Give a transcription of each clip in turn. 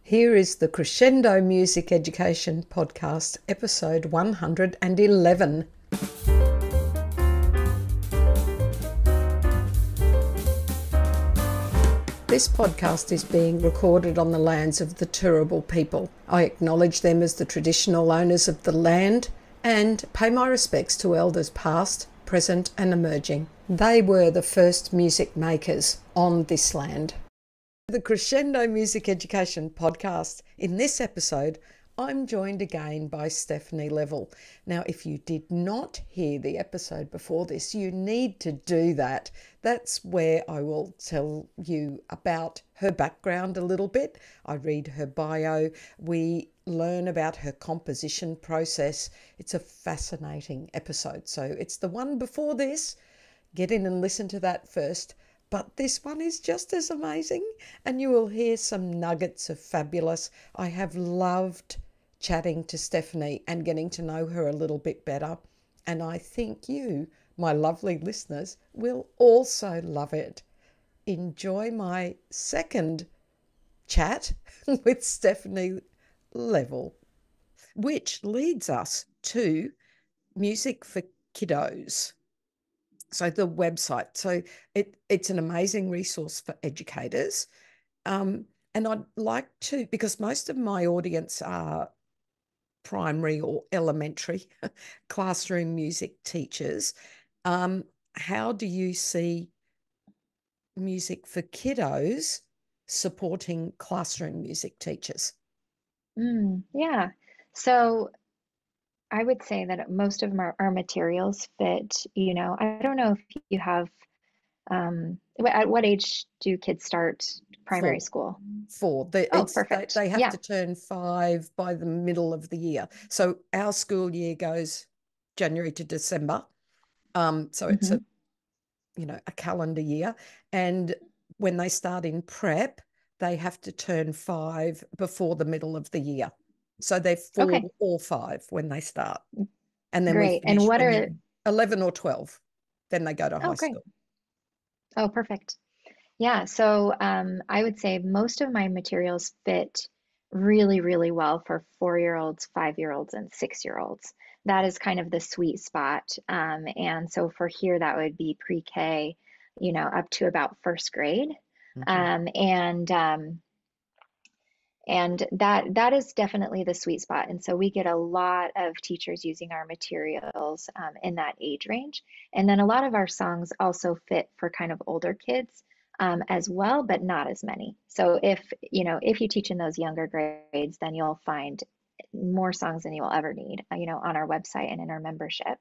Here is the Crescendo Music Education Podcast, episode 111. This podcast is being recorded on the lands of the Turrbal people. I acknowledge them as the traditional owners of the land and pay my respects to elders past, present and emerging. They were the first music makers on this land. The Crescendo Music Education Podcast. In this episode, I'm joined again by Stephanie Level. Now, if you did not hear the episode before this, you need to do that. That's where I will tell you about her background a little bit. I read her bio. We learn about her composition process. It's a fascinating episode. So it's the one before this. Get in and listen to that first. But this one is just as amazing, and you will hear some nuggets of fabulous. I have loved chatting to Stephanie and getting to know her a little bit better, and I think you, my lovely listeners, will also love it. Enjoy my second chat with Stephanie Level, which leads us to Music for Kiddos. So the website, so it's an amazing resource for educators. And I'd like to, because most of my audience are primary or elementary classroom music teachers. How do you see Music for Kiddos supporting classroom music teachers? Yeah. So I would say that most of our materials fit, I don't know if you have, at what age do kids start primary Four. school? Oh, perfect. They have Yeah. to turn 5 by the middle of the year. So our school year goes January to December. So it's hmm a calendar year. And when they start in prep, they have to turn 5 before the middle of the year. So they're 4 Okay, or 5 when they start. And then we great. And finish what when are, they're 11 or 12. Then they go to oh, high great. school. Oh, perfect. Yeah. So I would say most of my materials fit really, really well for 4-year-olds, 5-year-olds, and 6-year-olds. That is kind of the sweet spot. And so for here, that would be pre-K, up to about first grade. Mhm. Um, and um, and that is definitely the sweet spot. And so we get a lot of teachers using our materials in that age range. And then a lot of our songs also fit for kind of older kids as well, but not as many. So if you teach in those younger grades, then you'll find more songs than you will ever need, on our website and in our membership.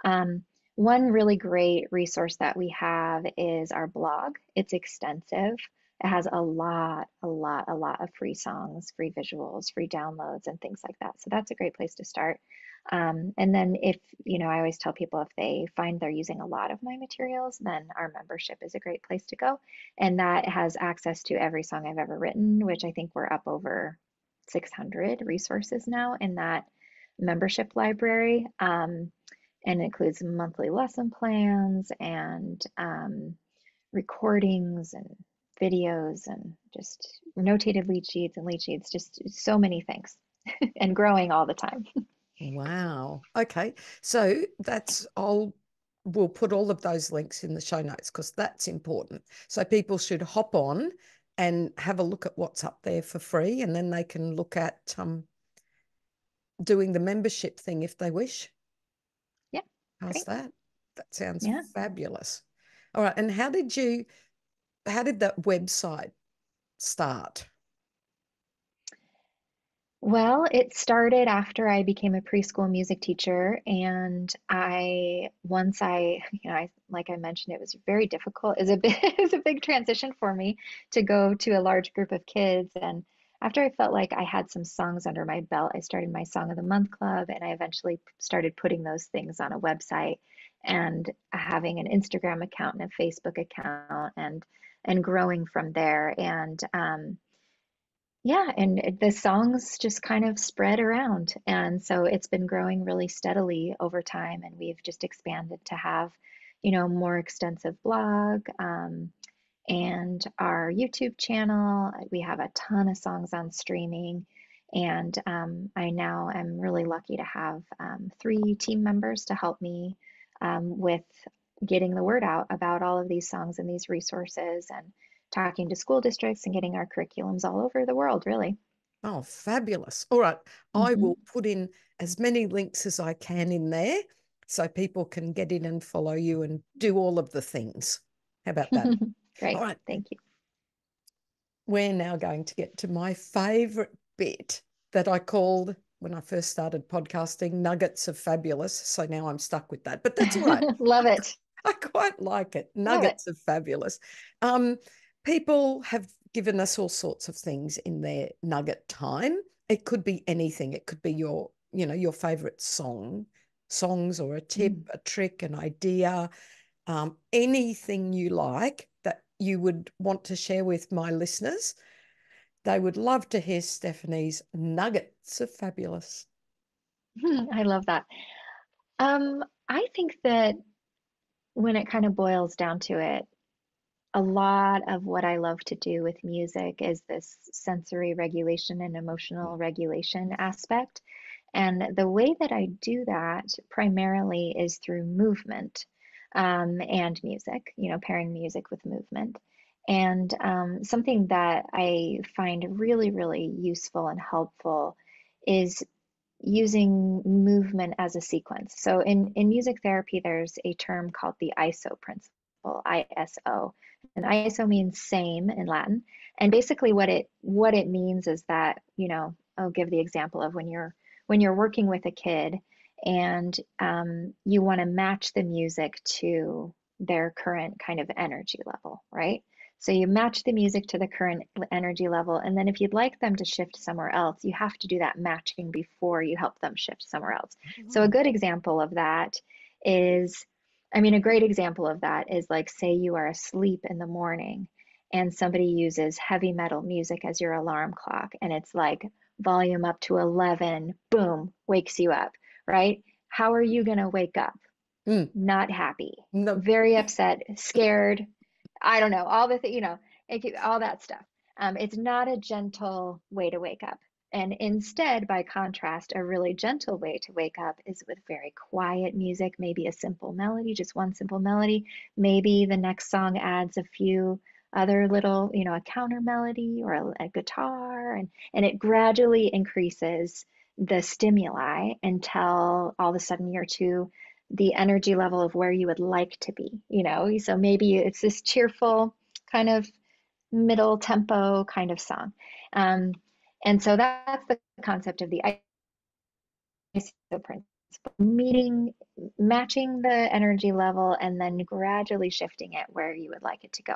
Um, One really great resource that we have is our blog. It's extensive. It has a lot of free songs, free visuals, free downloads, and things like that. So that's a great place to start. And then I always tell people if they find they're using a lot of my materials, then our membership is a great place to go. And that has access to every song I've ever written, which I think we're up over 600 resources now in that membership library. And it includes monthly lesson plans and recordings and videos and just notated lead sheets, just so many things and growing all the time. Wow. Okay. So we'll put all of those links in the show notes because that's important. So people should hop on and have a look at what's up there for free, and then they can look at doing the membership thing if they wish. Yeah, How's great. that? That sounds Yeah. fabulous. All right. And how did that website start? Well, it started after I became a preschool music teacher, and once like I mentioned, it was very difficult. It was a big, it was a big transition for me to go to a large group of kids. And after I felt like I had some songs under my belt, I started my Song of the Month Club, and I eventually started putting those things on a website and having an Instagram account and a Facebook account and growing from there. Yeah, and the songs just kind of spread around. And so it's been growing really steadily over time. And we've just expanded to have, more extensive blog. and our YouTube channel. We have a ton of songs on streaming. And I now am really lucky to have 3 team members to help me with getting the word out about all of these songs and these resources and talking to school districts and getting our curriculums all over the world, really. Oh, fabulous. All right. I Hmm. will put in as many links as I can in there so people can get in and follow you and do all of the things. How about that? All Great. right. Thank you. We're now going to get to my favorite bit that I called when I first started podcasting Nuggets of Fabulous. So now I'm stuck with that, but that's all right. Love it. I quite like it. Love it. Nuggets of Fabulous. Um, People have given us all sorts of things in their nugget time. It could be anything. It could be your favorite songs or a tip, Mm. a trick, an idea, anything you like that you would want to share with my listeners. They would love to hear Stephanie's Nuggets of Fabulous. I love that. I think that when it kind of boils down to it, a lot of what I love to do with music is this sensory regulation and emotional regulation aspect. And the way that I do that primarily is through movement and music, pairing music with movement. And something that I find really, really useful and helpful is using movement as a sequence. So in music therapy, there's a term called the ISO principle, ISO. And ISO means same in Latin. And basically what it means is that, I'll give the example of when you're working with a kid and you want to match the music to their current kind of energy level, right? So you match the music to the current energy level, and then if you'd like them to shift somewhere else, you have to do that matching before you help them shift somewhere else. So a Oh. good example of that is, I mean, a great example of that is like, say you are asleep in the morning and somebody uses heavy metal music as your alarm clock, and it's like volume up to 11, boom, wakes you up, right? How are you going to wake up? Mm, Not happy, no. very upset, scared, I don't know, all the all that stuff. It's not a gentle way to wake up. And instead, by contrast, a really gentle way to wake up is with very quiet music, maybe a simple melody, just one simple melody. Maybe the next song adds a few other little, a counter melody or a guitar, and it gradually increases the stimuli until all of a sudden you're to the energy level of where you would like to be. So maybe it's this cheerful kind of middle tempo kind of song. Um, and so that's the concept of the ISO principle, meeting, matching the energy level and then gradually shifting it where you would like it to go.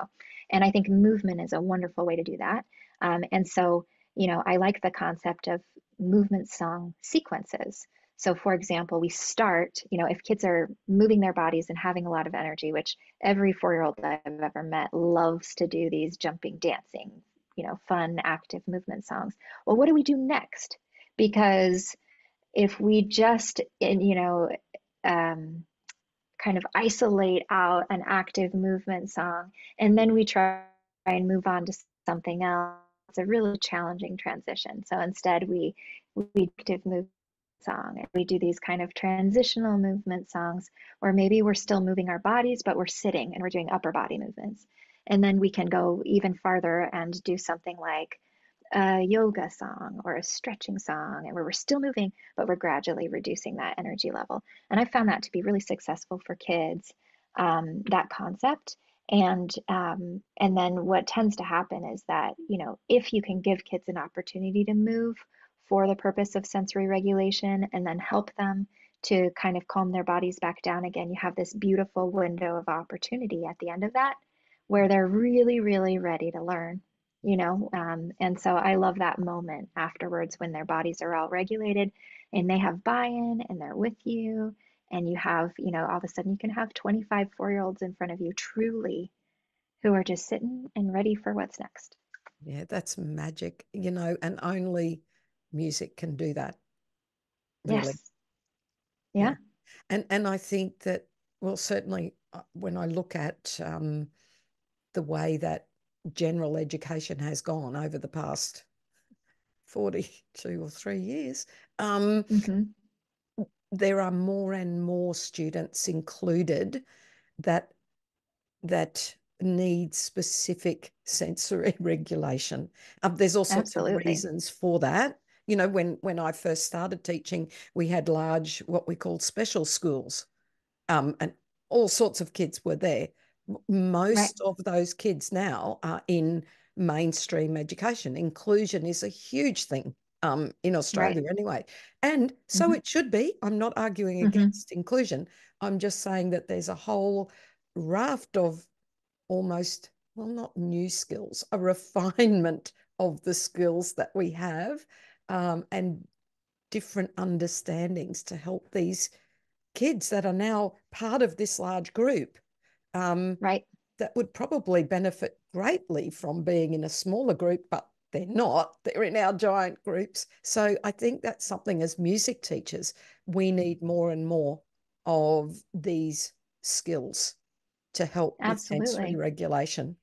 And I think movement is a wonderful way to do that. And so, I like the concept of movement song sequences. So, for example, we start, if kids are moving their bodies and having a lot of energy, which every 4-year-old that I've ever met loves to do these jumping, dancing, fun, active movement songs. Well, what do we do next? Because if we just, um, kind of isolate out an active movement song and then we try and move on to something else, it's a really challenging transition. So instead, we active movement song and we do these kind of transitional movement songs where maybe we're still moving our bodies, but we're sitting and we're doing upper body movements. And then we can go even farther and do something like a yoga song or a stretching song, and where we're still moving, but we're gradually reducing that energy level. And I found that to be really successful for kids, that concept. And then what tends to happen is that, if you can give kids an opportunity to move for the purpose of sensory regulation and then help them to kind of calm their bodies back down again, you have this beautiful window of opportunity at the end of that where they're really, really ready to learn. And so I love that moment afterwards when their bodies are all regulated and they have buy-in and they're with you, and you have, all of a sudden you can have 25 4-year-olds in front of you truly who are just sitting and ready for what's next. Yeah, that's magic, and only music can do that, really. Yes. Yeah. Yeah. And I think that, well, certainly when I look at the way that general education has gone over the past 42 or 3 years, Hmm. there are more and more students included that that need specific sensory regulation. There's all sorts of Absolutely. reasons for that. You know, when I first started teaching, we had large, what we called special schools, and all sorts of kids were there. Right. Most of those kids now are in mainstream education. Inclusion is a huge thing in Right. Australia anyway. And so Hmm. it should be. I'm not arguing Hmm. against inclusion. I'm just saying that there's a whole raft of almost, well, not new skills, a refinement of the skills that we have, and different understandings to help these kids that are now part of this large group, um, Right. that would probably benefit greatly from being in a smaller group, but they're not. They're in our giant groups. So I think that's something as music teachers, we need more and more of these skills to help with sensory Absolutely. regulation.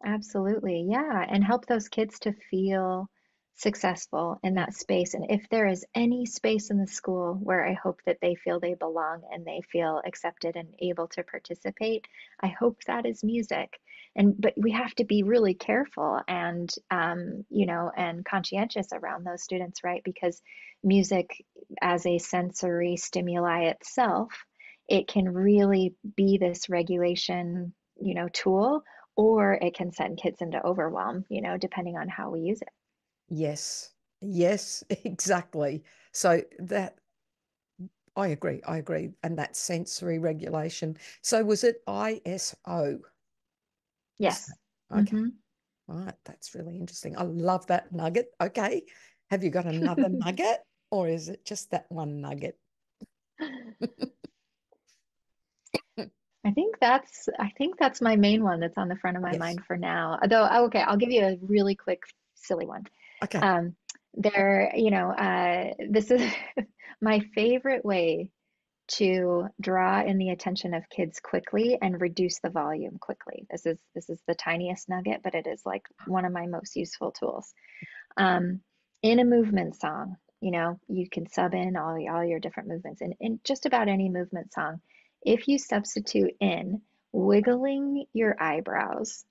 Absolutely. Yeah. And help those kids to feel successful in Mm. that space. And if there is any space in the school where I hope that they feel they belong and they feel accepted and able to participate, I hope that is music. And but we have to be really careful and and conscientious around those students, right? Because music as a sensory stimuli itself, it can really be this regulation, tool, or it can send kids into overwhelm, depending on how we use it. Yes, yes, exactly. So that I agree, I agree. And that sensory regulation. So was it ISO? Is Yes. that okay? Hmm. All right, that's really interesting. I love that nugget. Okay. Have you got another nugget or is it just that one nugget? I think that's my main one that's on the front of my Yes. mind for now. Though, okay, I'll give you a really quick, silly one. Okay. Um, this is my favorite way to draw in the attention of kids quickly and reduce the volume quickly. This is the tiniest nugget, but it is like one of my most useful tools. Um, in a movement song, you can sub in all your different movements. In just about any movement song, if you substitute in wiggling your eyebrows,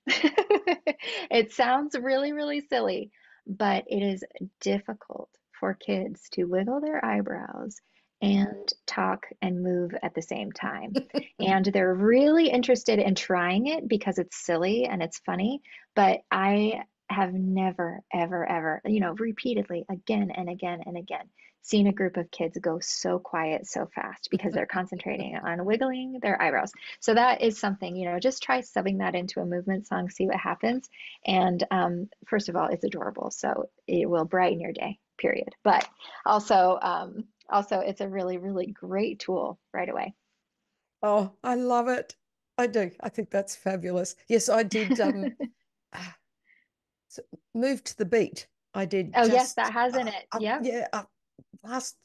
it sounds really, really silly, but it is difficult for kids to wiggle their eyebrows and talk and move at the same time. And they're really interested in trying it because it's silly and it's funny, but I have never, ever, ever, repeatedly, again and again and again, seen a group of kids go so quiet so fast because they're concentrating on wiggling their eyebrows. So that is something, just try subbing that into a movement song, see what happens. And first of all, it's adorable, so it will brighten your day, period. But also, it's a really, really great tool right away. Oh, I love it. I do. I think that's fabulous. Yes, I did so move to the beat. I did Oh, yes, just that has in it. Yep. yeah, last,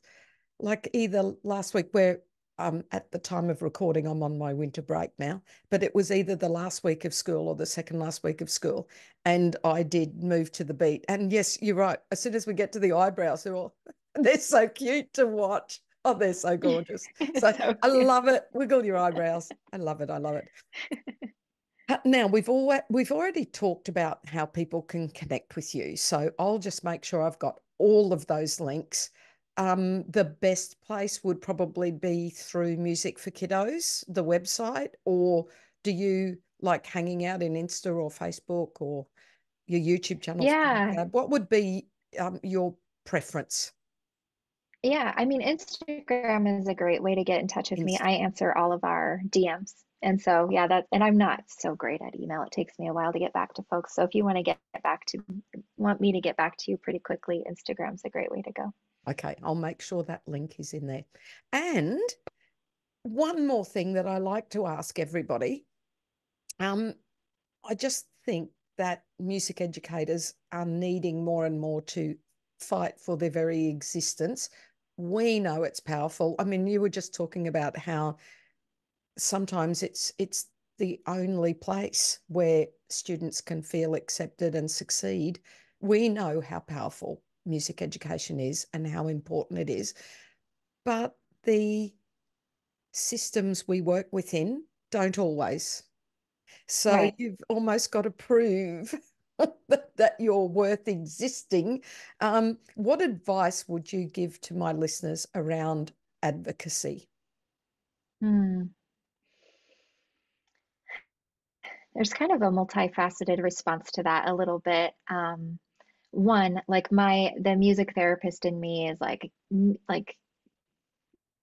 like either last week, where at the time of recording I'm on my winter break now, but it was either the last week of school or the second last week of school, and I did move to the beat. And yes, you're right, as soon as we get to the eyebrows, they're so cute to watch. Oh, they're so gorgeous. It's So so I cute. love it. Wiggle your eyebrows. I love it. I love it. Now we've already talked about how people can connect with you, so I'll just make sure I've got all of those links. The best place would probably be through Music for Kiddos, the website, or do you like hanging out in Insta or Facebook or your YouTube channel's pretty Yeah. bad. What would be your preference? Yeah, I mean, Instagram is a great way to get in touch with me. Insta. I answer all of our DMs. And so, yeah, and I'm not so great at email. It takes me a while to get back to folks. So if you want to want me to get back to you pretty quickly, Instagram's a great way to go. Okay, I'll make sure that link is in there. And one more thing that I like to ask everybody. Um, I just think that music educators are needing more and more to fight for their very existence. We know it's powerful. I mean, you were just talking about how sometimes it's the only place where students can feel accepted and succeed. We know how powerful music education is and how important it is, but the systems we work within don't always. So Right. you've almost got to prove that you're worth existing. What advice would you give to my listeners around advocacy? Hmm. There's kind of a multifaceted response to that a little bit. One, like the music therapist in me is like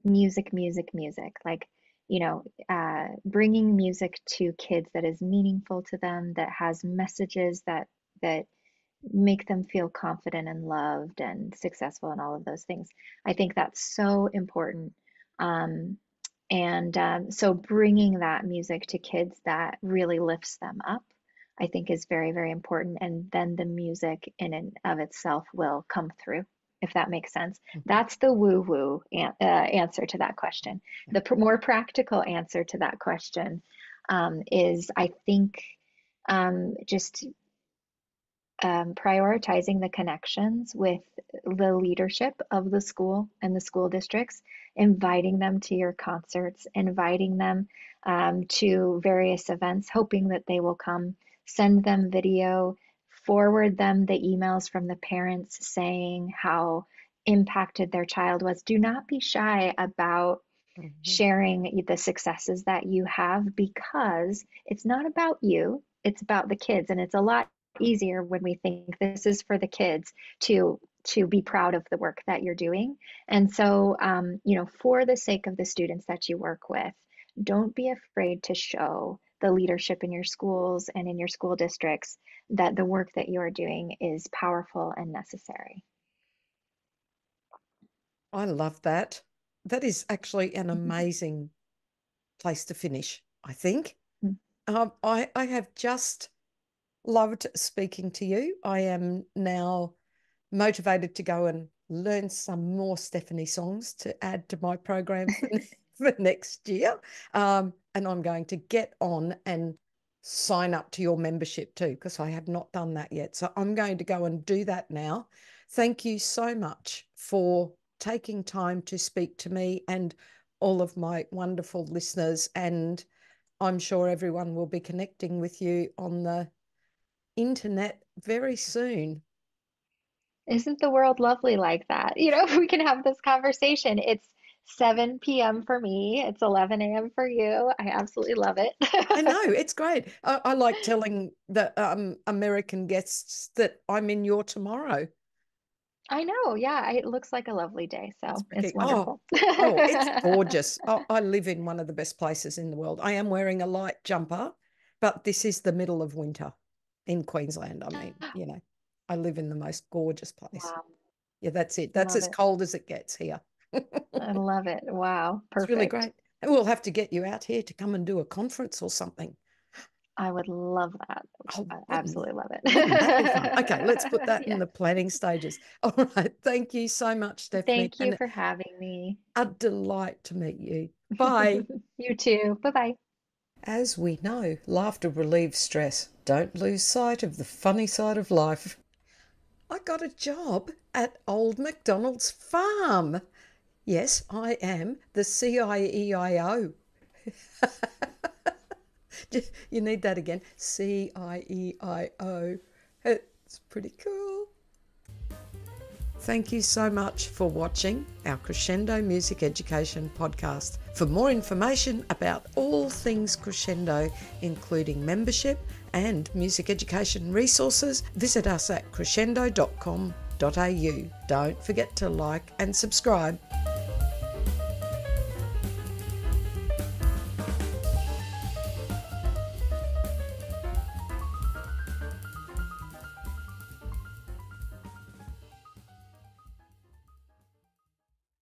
music, music, music. Like, bringing music to kids that is meaningful to them, that has messages that make them feel confident and loved and successful and all of those things. I think that's so important. Um, and so bringing that music to kids that really lifts them up, I think is very, very important. And then the music in and of itself will come through, if that makes sense. That's the woo-woo answer to that question. The more practical answer to that question is, I think, just prioritizing the connections with the leadership of the school and the school districts, inviting them to your concerts, inviting them to various events, hoping that they will come, send them video, forward them the emails from the parents saying how impacted their child was. Do not be shy about Mhm. sharing the successes that you have, because it's not about you, it's about the kids. And it's a lot easier when we think this is for the kids to be proud of the work that you're doing. And so, for the sake of the students that you work with, don't be afraid to show the leadership in your schools and in your school districts that the work that you're doing is powerful and necessary. I love that. That is actually an amazing place to finish, I think. I have just loved speaking to you. I am now motivated to go and learn some more Stephanie songs to add to my program for next year. And I'm going to get on and sign up to your membership too, because I have not done that yet. So I'm going to go and do that now. Thank you so much for taking time to speak to me and all of my wonderful listeners. And I'm sure everyone will be connecting with you on the internet very soon. Isn't the world lovely like that? We can have this conversation. It's 7 p.m. for me. It's 11 a.m. for you. I absolutely love I it. know, it's great. I like telling the American guests that I'm in your tomorrow. I know. Yeah, it looks like a lovely day. It's So it's pretty, wonderful. it's gorgeous. I live in one of the best places in the world. I am wearing a light jumper, but this is the middle of winter in Queensland. I mean, I live in the most gorgeous place. Wow. Yeah, that's it. That's Love as it. cold as it gets here. I love it. Wow. It's really Perfect. great. And we'll have to get you out here to come and do a conference or something. I would love that. Oh, I absolutely love wouldn't that be fun? Okay, let's put it. that in Yeah. the planning stages. All right. Thank you so much, Stephanie. Thank you And for having me. a delight to meet you. Bye. You too. Bye-bye. As we know, laughter relieves stress. Don't lose sight of the funny side of life. I got a job at Old MacDonald's farm. Yes, I am the CIEIO. You need that again. CIEIO. It's pretty cool. Thank you so much for watching our Crescendo Music Education podcast. For more information about all things Crescendo, including membership and music education resources, visit us at crescendo.com.au. Don't forget to like and subscribe.